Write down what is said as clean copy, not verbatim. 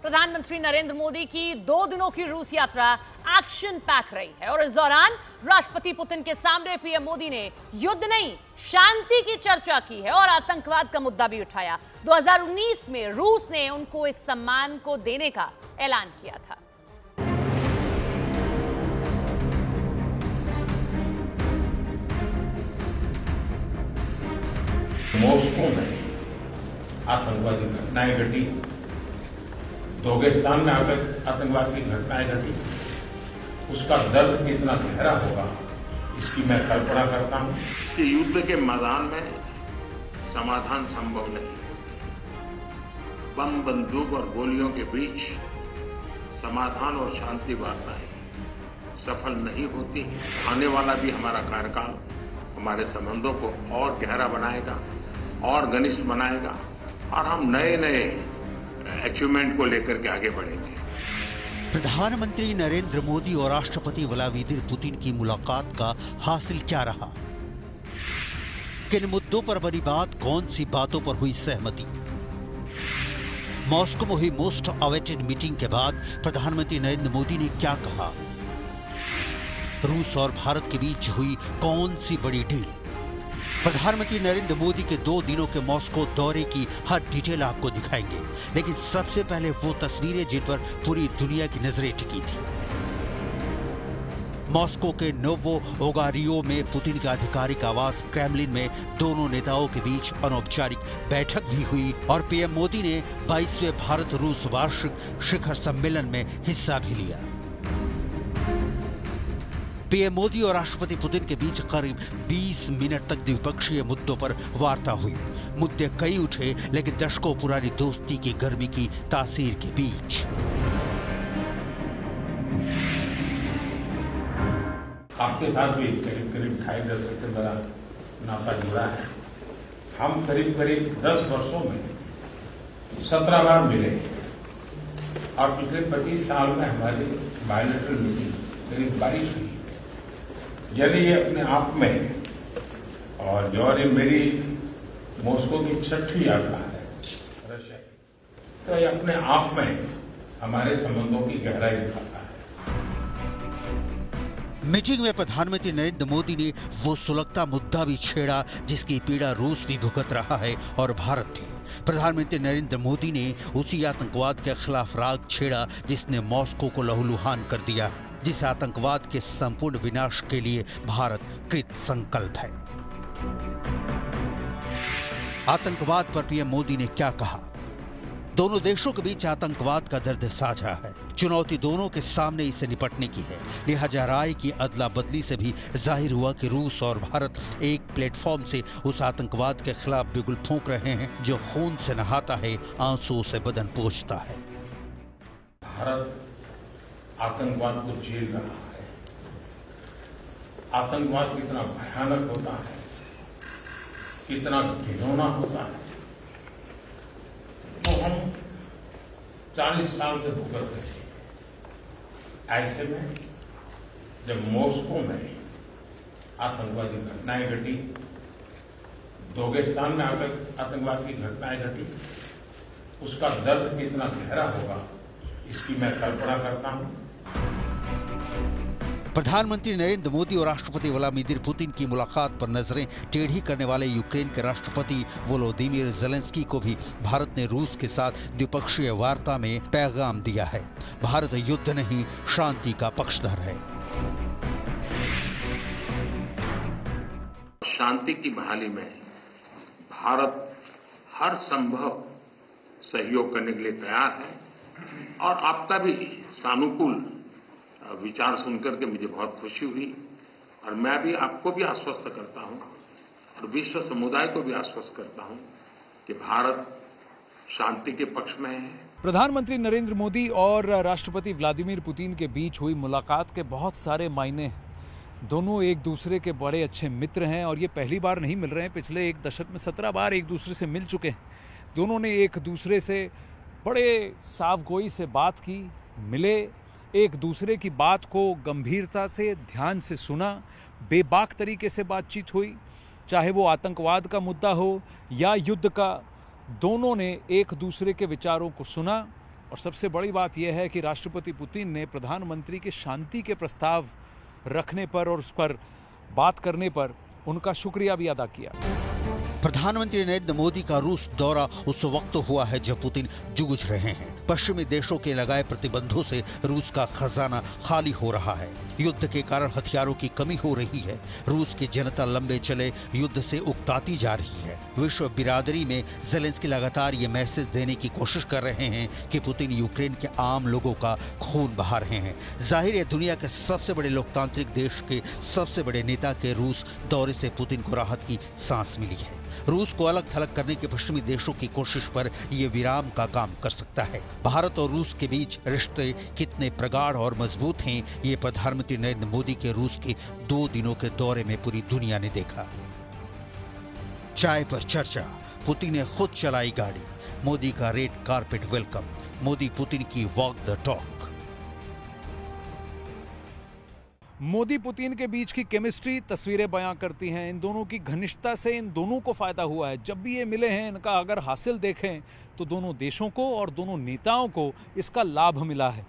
प्रधानमंत्री नरेंद्र मोदी की 2 दिनों की रूस यात्रा एक्शन पैक रही है और इस दौरान राष्ट्रपति पुतिन के सामने पीएम मोदी ने युद्ध नहीं, शांति की चर्चा की है और आतंकवाद का मुद्दा भी उठाया। 2019 में रूस ने उनको इस सम्मान को देने का ऐलान किया था। मॉस्को में आतंकवादी घटनाएं घटी, दागिस्तान में आतंकवाद की घटनाएं घटी, उसका दर्द कितना गहरा होगा इसकी मैं कल्पना करता हूं कि युद्ध के मैदान में समाधान संभव नहीं। बम, बंदूक और गोलियों के बीच समाधान और शांति वार्ताएं सफल नहीं होती। आने वाला भी हमारा कार्यकाल हमारे संबंधों को और गहरा बनाएगा और घनिष्ठ बनाएगा और हम नए नए अचीवमेंट को लेकर के आगे बढ़ेंगे। प्रधानमंत्री नरेंद्र मोदी और राष्ट्रपति व्लादिमीर पुतिन की मुलाकात का हासिल क्या रहा? किन मुद्दों पर बनी बात, कौन सी बातों पर हुई सहमति? मॉस्को में हुई मोस्ट अवेटेड मीटिंग के बाद प्रधानमंत्री नरेंद्र मोदी ने क्या कहा? रूस और भारत के बीच हुई कौन सी बड़ी डील? प्रधानमंत्री नरेंद्र मोदी के 2 दिनों के मॉस्को दौरे की हर डिटेल आपको दिखाएंगे, लेकिन सबसे पहले वो तस्वीरें जिन पर पूरी दुनिया की नजरें टिकी थी। मॉस्को के नोवो ओगारियो में पुतिन के आधिकारिक आवास क्रेमलिन में दोनों नेताओं के बीच अनौपचारिक बैठक भी हुई और पीएम मोदी ने 22वें भारत रूस वार्षिक शिखर सम्मेलन में हिस्सा भी लिया। पीएम मोदी और राष्ट्रपति पुतिन के बीच करीब 20 मिनट तक द्विपक्षीय मुद्दों पर वार्ता हुई। मुद्दे कई उठे, लेकिन दशकों पुरानी दोस्ती की गर्मी की तासीर के बीच आपके साथ भी करीब 2.5 दशक से बड़ा नाता जुड़ा है। हम करीब 10 वर्षों में 17 बार मिले और पिछले 25 साल में हमारी बायलैटरल मीटिंग करीब 22 हुई। यदि ये अपने आप में और जो मेरी मॉस्को की 6ठी यात्रा है रशिया की, तो ये अपने आप में हमारे संबंधों की गहराई दिखाता है। मीटिंग में प्रधानमंत्री नरेंद्र मोदी ने वो सुलगता मुद्दा भी छेड़ा जिसकी पीड़ा रूस भी भुगत रहा है और भारत भी। प्रधानमंत्री नरेंद्र मोदी ने उसी आतंकवाद के खिलाफ राग छेड़ा जिसने मॉस्को को लहूलुहान कर दिया, जिस आतंकवाद के संपूर्ण विनाश के लिए भारत कृत संकल्प है। आतंकवाद पर पीएम मोदी ने क्या कहा? दोनों देशों के बीच आतंकवाद का दर्द साझा है। चुनौती दोनों के सामने इससे निपटने की है। लिहाजा राय की अदला बदली से भी जाहिर हुआ कि रूस और भारत एक प्लेटफॉर्म से उस आतंकवाद के खिलाफ बिगुल फूंक रहे हैं जो खून से नहाता है, आंसुओं से बदन पोंछता है। भारत आतंकवाद को झेल रहा है। आतंकवाद कितना भयानक होता है, कितना घिनौना होता है, तो हम 40 साल से भुगत रहे हैं। ऐसे में जब मॉस्को में आतंकवादी घटनाएं घटी, दागिस्तान में आतंकवाद की घटनाएं घटी, उसका दर्द कितना गहरा होगा इसकी मैं कल्पना करता हूं। प्रधानमंत्री नरेंद्र मोदी और राष्ट्रपति व्लादिमीर पुतिन की मुलाकात पर नजरें टेढ़ी करने वाले यूक्रेन के राष्ट्रपति वोलोदिमीर ज़ेलेंस्की को भी भारत ने रूस के साथ द्विपक्षीय वार्ता में पैगाम दिया है। भारत युद्ध नहीं, शांति का पक्षधर है। शांति की बहाली में भारत हर संभव सहयोग करने के लिए तैयार है और आपका भी सानुकूल विचार सुनकर के मुझे बहुत खुशी हुई और मैं भी आपको भी आश्वस्त करता हूं और विश्व समुदाय को भी आश्वस्त करता हूं कि भारत शांति के पक्ष में है। प्रधानमंत्री नरेंद्र मोदी और राष्ट्रपति व्लादिमीर पुतिन के बीच हुई मुलाकात के बहुत सारे मायने हैं। दोनों एक दूसरे के बड़े अच्छे मित्र हैं और ये पहली बार नहीं मिल रहे हैं। पिछले 1 दशक में 17 बार एक दूसरे से मिल चुके हैं। दोनों ने एक दूसरे से बड़े साफगोई से बात की, मिले, एक दूसरे की बात को गंभीरता से, ध्यान से सुना, बेबाक तरीके से बातचीत हुई, चाहे वो आतंकवाद का मुद्दा हो या युद्ध का। दोनों ने एक दूसरे के विचारों को सुना, और सबसे बड़ी बात यह है कि राष्ट्रपति पुतिन ने प्रधानमंत्री के शांति के प्रस्ताव रखने पर और उस पर बात करने पर उनका शुक्रिया भी अदा किया। प्रधानमंत्री नरेंद्र मोदी का रूस दौरा उस वक्त हुआ है जब पुतिन जूझ रहे हैं। पश्चिमी देशों के लगाए प्रतिबंधों से रूस का खजाना खाली हो रहा है। युद्ध के कारण हथियारों की कमी हो रही है। रूस की जनता लंबे चले युद्ध से उकताती जा रही है। विश्व बिरादरी में ज़ेलेंस्की लगातार ये मैसेज देने की कोशिश कर रहे हैं कि पुतिन यूक्रेन के आम लोगों का खून बहा रहे हैं। जाहिर है दुनिया के सबसे बड़े लोकतांत्रिक देश के सबसे बड़े नेता के रूस दौरे से पुतिन को राहत की सांस मिली है। रूस को अलग थलग करने के पश्चिमी देशों की कोशिश पर यह विराम का काम कर सकता है। भारत और रूस के बीच रिश्ते कितने प्रगाढ़ और मजबूत हैं, ये प्रधानमंत्री नरेंद्र मोदी के रूस के 2 दिनों के दौरे में पूरी दुनिया ने देखा। चाय पर चर्चा, पुतिन ने खुद चलाई गाड़ी, मोदी का red carpet welcome, Modi Putin की walk the talk. Modi Putin के बीच की केमिस्ट्री तस्वीरें बयां करती हैं। इन दोनों की घनिष्ठता से इन दोनों को फायदा हुआ है। जब भी ये मिले हैं, इनका अगर हासिल देखें तो दोनों देशों को और दोनों नेताओं को इसका लाभ मिला है।